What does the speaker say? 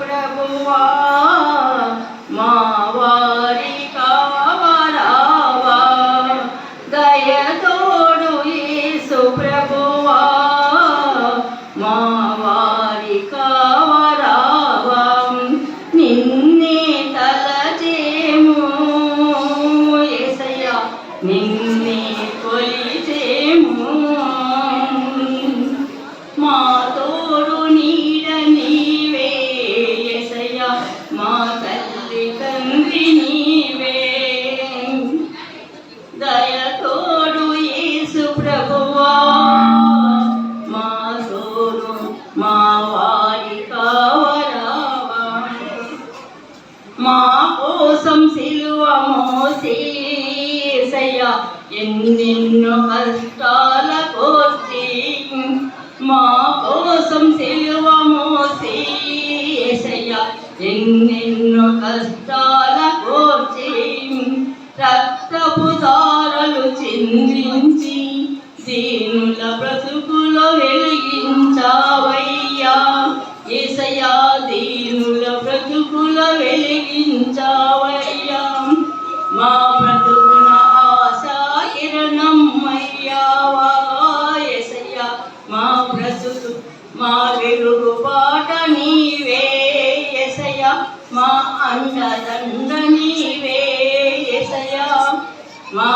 ప్రభువా మా వారి కావరావా దయతోడు యేసు ప్రభువా మా వారి కావరావా నిన్నే తలచేము యేసయ్యా నిన్నే కొలిచేము మా తోడు నీడ నీవే యేసయ్యా మా తల్లి తండ్రి నీవే దయతోడు యేసు ప్రభువా మా తోడు మా వారి కావరావా మా కోసం సిలువ మోసి యేసయ్యా ఎన్నెన్నో కష్టాల కోర్చి మా కోసం సిలువ మోసి యేసయ్యా ఎన్నెన్నో కష్టాల కోర్చి రక్తపు ధారలు చిందించి దీనుల బ్రతుకులో వెలిగించావయ్యా యేసయ్యా దీనుల బ్రతుకులో వెలిగించావయ్యా మా బ్రతుకున ఆశా కిరణమయ్యావా యేసయ్యా మా బ్రతుకు మా వెలుగు పాట నీవే యేసయ్యా మా అండదండ నీవే యేసయ్యా మా